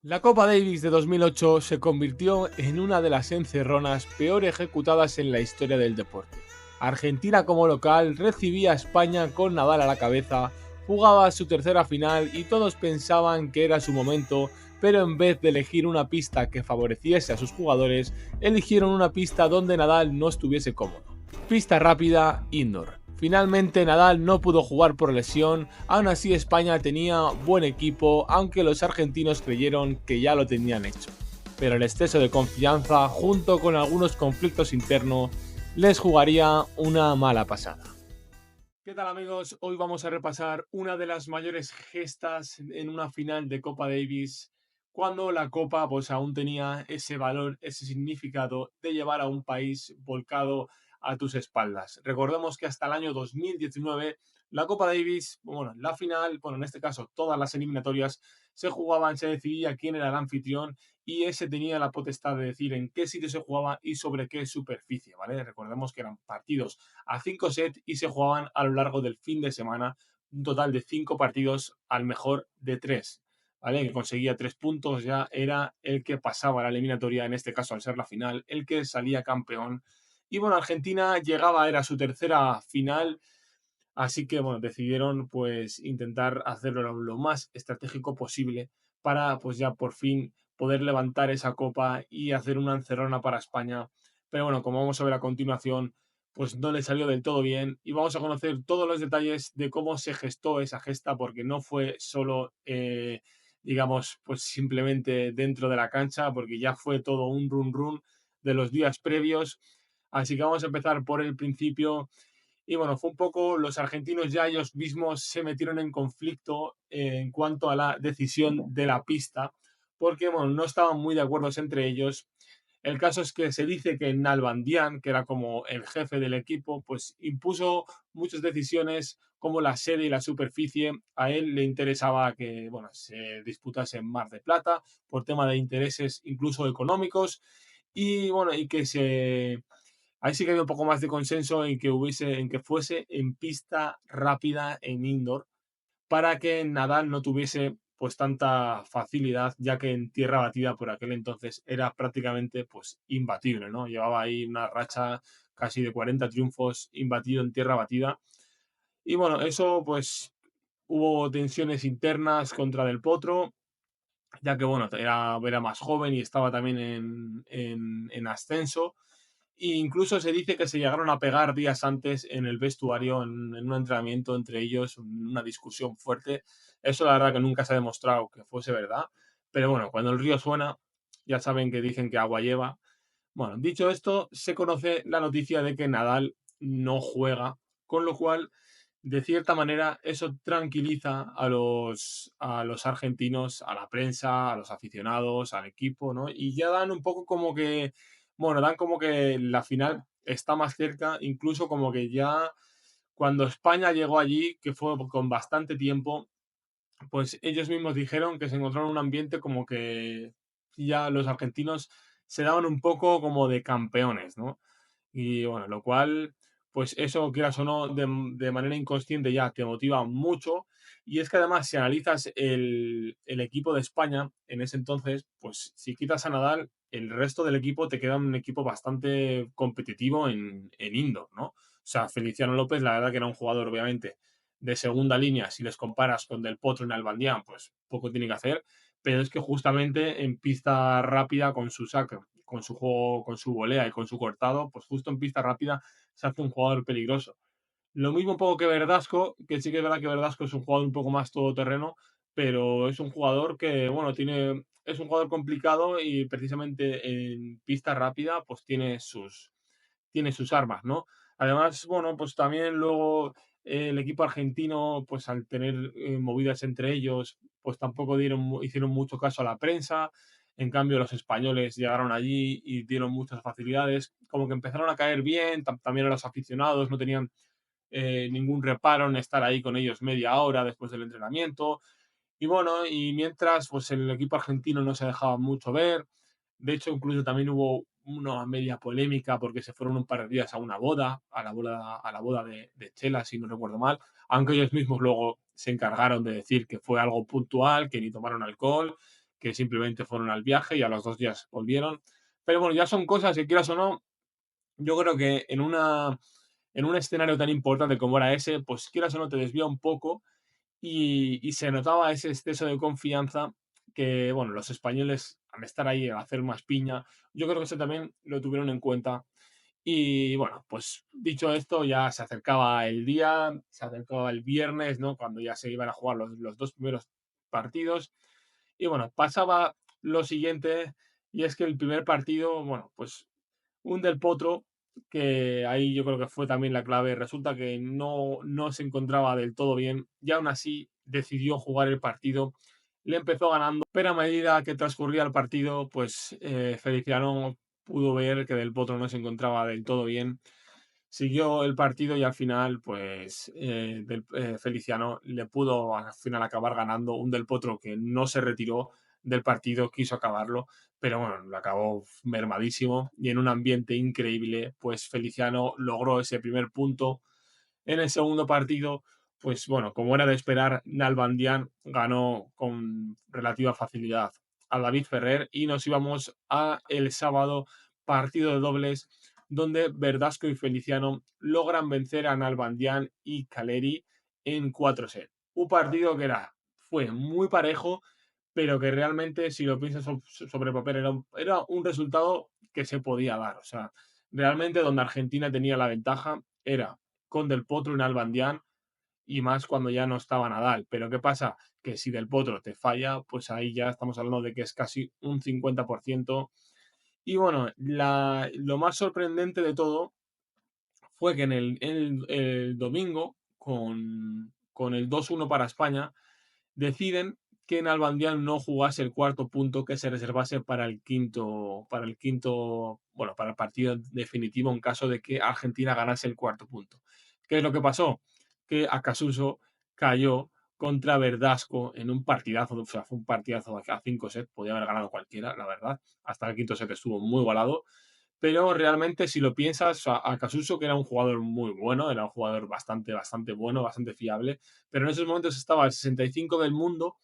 La Copa Davis de 2008 se convirtió en una de las encerronas peor ejecutadas en la historia del deporte. Argentina como local recibía a España con Nadal a la cabeza, jugaba su tercera final y todos pensaban que era su momento, pero en vez de elegir una pista que favoreciese a sus jugadores, eligieron una pista donde Nadal no estuviese cómodo. Pista rápida, indoor. Finalmente Nadal no pudo jugar por lesión, aún así España tenía buen equipo, aunque los argentinos creyeron que ya lo tenían hecho. Pero el exceso de confianza, junto con algunos conflictos internos, les jugaría una mala pasada. ¿Qué tal amigos? Hoy vamos a repasar una de las mayores gestas en una final de Copa Davis, cuando la Copa pues aún tenía ese valor, ese significado de llevar a un país volcado a tus espaldas. Recordemos que hasta el año 2019 la Copa Davis, bueno, la final, bueno, en este caso todas las eliminatorias se jugaban, se decidía quién era el anfitrión y ese tenía la potestad de decir en qué sitio se jugaba y sobre qué superficie, ¿vale? Recordemos que eran partidos a 5 sets y se jugaban a lo largo del fin de semana, un total de 5 partidos al mejor de 3. ¿Vale? Que conseguía 3 puntos ya era el que pasaba a la eliminatoria, en este caso al ser la final, el que salía campeón. Y bueno, Argentina llegaba, era su tercera final, así que bueno, decidieron pues intentar hacerlo lo más estratégico posible para pues ya por fin poder levantar esa copa y hacer una encerrona para España. Pero bueno, como vamos a ver a continuación, pues no le salió del todo bien y vamos a conocer todos los detalles de cómo se gestó esa gesta, porque no fue solo, digamos, pues simplemente dentro de la cancha, porque ya fue todo un run run de los días previos. Así que vamos a empezar por el principio y bueno, fue un poco los argentinos ya ellos mismos se metieron en conflicto en cuanto a la decisión de la pista, porque bueno, no estaban muy de acuerdo entre ellos. El caso es que se dice que Nalbandian, que era como el jefe del equipo, pues impuso muchas decisiones como la sede y la superficie. A él le interesaba que bueno, se disputase en Mar de Plata por tema de intereses incluso económicos y bueno, y que se ahí sí que había un poco más de consenso en que fuese en pista rápida en indoor, para que Nadal no tuviese pues tanta facilidad, ya que en tierra batida por aquel entonces era prácticamente pues imbatible, ¿no? Llevaba ahí una racha casi de 40 triunfos imbatido en tierra batida. Y bueno, eso pues hubo tensiones internas contra Del Potro, ya que bueno, era más joven y estaba también en ascenso. E incluso se dice que se llegaron a pegar días antes en el vestuario, en un entrenamiento entre ellos, una discusión fuerte. Eso la verdad que nunca se ha demostrado que fuese verdad. Pero bueno, cuando el río suena, ya saben que dicen que agua lleva. Bueno, dicho esto, se conoce la noticia de que Nadal no juega, con lo cual, de cierta manera, eso tranquiliza a los argentinos, a la prensa, a los aficionados, al equipo, ¿no? Y ya dan un poco como que, bueno, dan como que la final está más cerca, incluso como que ya cuando España llegó allí, que fue con bastante tiempo, pues ellos mismos dijeron que se encontraron un ambiente como que ya los argentinos se daban un poco como de campeones, ¿no? Y bueno, lo cual, pues eso, quieras o no, de manera inconsciente ya te motiva mucho. Y es que además, si analizas el equipo de España en ese entonces, pues si quitas a Nadal, el resto del equipo te queda un equipo bastante competitivo en indoor, ¿no? O sea, Feliciano López, la verdad que era un jugador, obviamente, de segunda línea, si les comparas con Del Potro en Albandián, pues poco tiene que hacer, pero es que justamente en pista rápida con su saque, con su juego, con su volea y con su cortado, pues justo en pista rápida se hace un jugador peligroso. Lo mismo un poco que Verdasco, que sí que es verdad que Verdasco es un jugador un poco más todoterreno, pero es un jugador que, bueno, es un jugador complicado y precisamente en pista rápida, pues tiene sus armas, ¿no? Además, bueno, pues también luego el equipo argentino, pues al tener movidas entre ellos, pues tampoco hicieron mucho caso a la prensa. En cambio, los españoles llegaron allí y dieron muchas facilidades, como que empezaron a caer bien, también a los aficionados, no tenían ningún reparo en estar ahí con ellos media hora después del entrenamiento. Y bueno, y mientras, pues el equipo argentino no se dejaba mucho ver. De hecho, incluso también hubo una media polémica porque se fueron un par de días a una boda, a la boda de Chela, si no recuerdo mal, aunque ellos mismos luego se encargaron de decir que fue algo puntual, que ni tomaron alcohol, que simplemente fueron al viaje y a los 2 días volvieron. Pero bueno, ya son cosas que quieras o no, yo creo que en un escenario tan importante como era ese, pues quieras o no te desvía un poco y se notaba ese exceso de confianza que, bueno, los españoles al estar ahí, a hacer más piña, yo creo que eso también lo tuvieron en cuenta. Y bueno, pues dicho esto, ya se acercaba el día, se acercaba el viernes, ¿no? Cuando ya se iban a jugar los 2 primeros partidos. Y bueno, pasaba lo siguiente, y es que el primer partido, bueno, pues un Del Potro, que ahí yo creo que fue también la clave. Resulta que no se encontraba del todo bien y aún así decidió jugar el partido. Le empezó ganando, pero a medida que transcurría el partido, pues Feliciano pudo ver que Del Potro no se encontraba del todo bien. Siguió el partido y al final, pues Feliciano le pudo al final acabar ganando un Del Potro que no se retiró del partido, quiso acabarlo, pero bueno, lo acabó mermadísimo y en un ambiente increíble, pues Feliciano logró ese primer punto. En el segundo partido, pues bueno, como era de esperar, Nalbandián ganó con relativa facilidad a David Ferrer y nos íbamos a el sábado, partido de dobles, donde Verdasco y Feliciano logran vencer a Nalbandián y Caleri en 4 sets. Un partido que fue muy parejo, pero que realmente, si lo piensas sobre papel, era un resultado que se podía dar. O sea, realmente donde Argentina tenía la ventaja era con Del Potro y Nalbandián, y más cuando ya no estaba Nadal. Pero ¿qué pasa? Que si Del Potro te falla, pues ahí ya estamos hablando de que es casi un 50%. Y bueno, lo más sorprendente de todo fue que el domingo, con el 2-1 para España, deciden que Nalbandián no jugase el cuarto punto, que se reservase bueno, para el partido definitivo en caso de que Argentina ganase el cuarto punto. ¿Qué es lo que pasó? Que Acasuso cayó contra Verdasco en un partidazo, o sea, fue un partidazo a 5 sets, podía haber ganado cualquiera, la verdad. Hasta el quinto set estuvo muy igualado, pero realmente si lo piensas, a Casuso, que era un jugador muy bueno, era un jugador bastante bueno, bastante fiable, pero en esos momentos estaba al 65 del mundo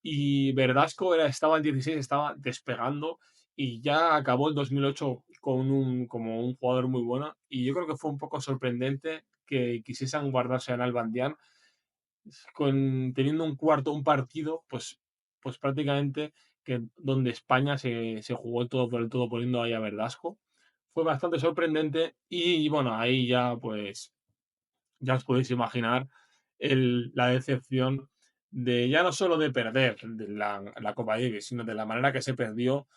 y Verdasco estaba en 16, estaba despegando y ya acabó el 2008 como un jugador muy bueno y yo creo que fue un poco sorprendente que quisiesen guardarse a Nalbandián teniendo un partido, pues prácticamente que donde España se jugó todo por el todo poniendo ahí a Verdasco. Fue bastante sorprendente y bueno, ahí ya pues ya os podéis imaginar la decepción de ya no solo de perder de la Copa Davis, sino de la manera que se perdió.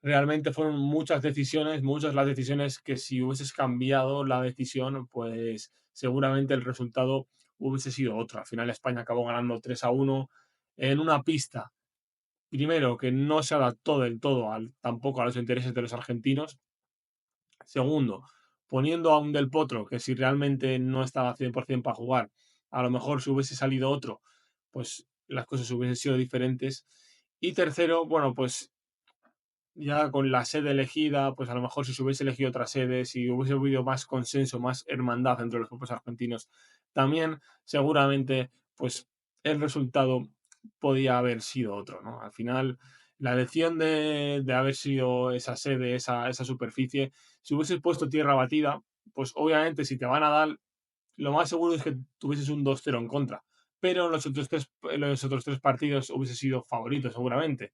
Realmente fueron muchas decisiones, muchas las decisiones que si hubieses cambiado la decisión, pues seguramente el resultado hubiese sido otro. Al final España acabó ganando 3-1 en una pista, primero, que no se adaptó del todo tampoco a los intereses de los argentinos. Segundo, poniendo a un Del Potro, que si realmente no estaba 100% para jugar, a lo mejor si hubiese salido otro, pues las cosas hubiesen sido diferentes. Y tercero, bueno, pues ya con la sede elegida, pues a lo mejor si se hubiese elegido otra sede, si hubiese habido más consenso, más hermandad entre los propios argentinos, también seguramente pues el resultado podía haber sido otro, ¿no? Al final, la elección de haber sido esa sede, esa superficie, si hubieses puesto tierra batida, pues obviamente si te van a dar, lo más seguro es que tuvieses un 2-0 en contra, pero en los otros tres partidos hubiese sido favorito seguramente.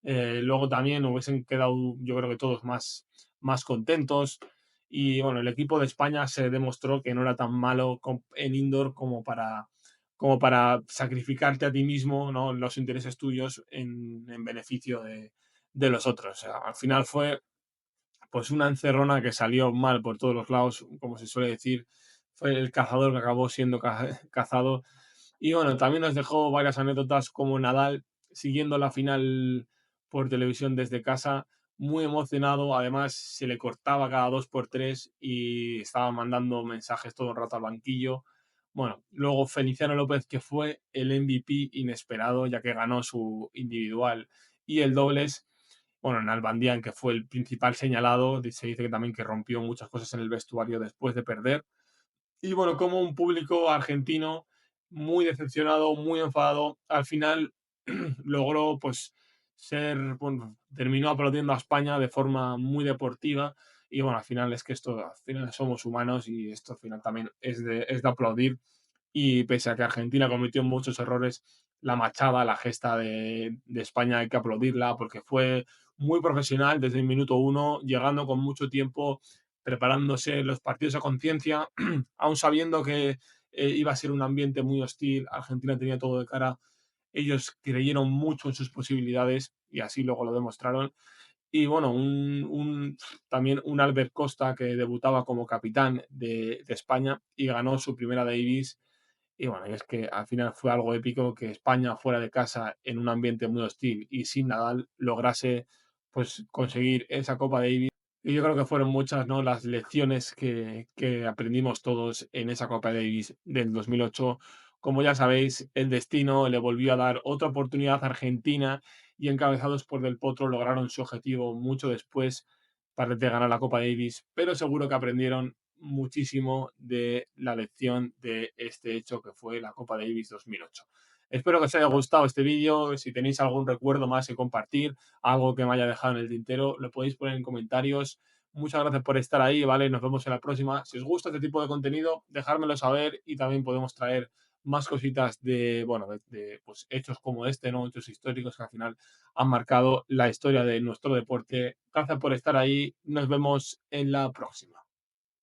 Luego también hubiesen quedado, yo creo que todos más contentos. Y bueno, el equipo de España se demostró que no era tan malo en indoor como para sacrificarte a ti mismo, ¿no? Los intereses tuyos en beneficio de los otros. O sea, al final fue pues una encerrona que salió mal por todos los lados, como se suele decir. Fue el cazador que acabó siendo cazado. Y bueno, también nos dejó varias anécdotas como Nadal siguiendo la final por televisión desde casa, muy emocionado, además se le cortaba cada 2 por 3 y estaba mandando mensajes todo el rato al banquillo. Bueno, luego Feliciano López, que fue el MVP inesperado, ya que ganó su individual y el dobles. Bueno, Nalbandian, que fue el principal señalado, se dice que también que rompió muchas cosas en el vestuario después de perder. Y bueno, como un público argentino muy decepcionado, muy enfadado, al final logró pues bueno, terminó aplaudiendo a España de forma muy deportiva y bueno, al final es que esto, al final somos humanos y esto al final también es de aplaudir y pese a que Argentina cometió muchos errores, la machada, la gesta de España hay que aplaudirla porque fue muy profesional desde el minuto uno, llegando con mucho tiempo, preparándose los partidos a conciencia, aún sabiendo que iba a ser un ambiente muy hostil, Argentina tenía todo de cara, ellos creyeron mucho en sus posibilidades y así luego lo demostraron. Y bueno, también un Albert Costa que debutaba como capitán de España y ganó su primera Davis. Y bueno, y es que al final fue algo épico que España fuera de casa en un ambiente muy hostil y sin Nadal lograse pues conseguir esa Copa Davis. Y yo creo que fueron muchas, ¿no?, las lecciones que aprendimos todos en esa Copa Davis del 2008. Como ya sabéis, el destino le volvió a dar otra oportunidad a Argentina y encabezados por Del Potro lograron su objetivo mucho después de ganar la Copa Davis, pero seguro que aprendieron muchísimo de la lección de este hecho que fue la Copa Davis 2008. Espero que os haya gustado este vídeo. Si tenéis algún recuerdo más que compartir, algo que me haya dejado en el tintero, lo podéis poner en comentarios. Muchas gracias por estar ahí, ¿vale? Nos vemos en la próxima. Si os gusta este tipo de contenido, dejármelo saber y también podemos traer más cositas de, bueno, pues, hechos como este, ¿no? Hechos históricos que al final han marcado la historia de nuestro deporte. Gracias por estar ahí. Nos vemos en la próxima.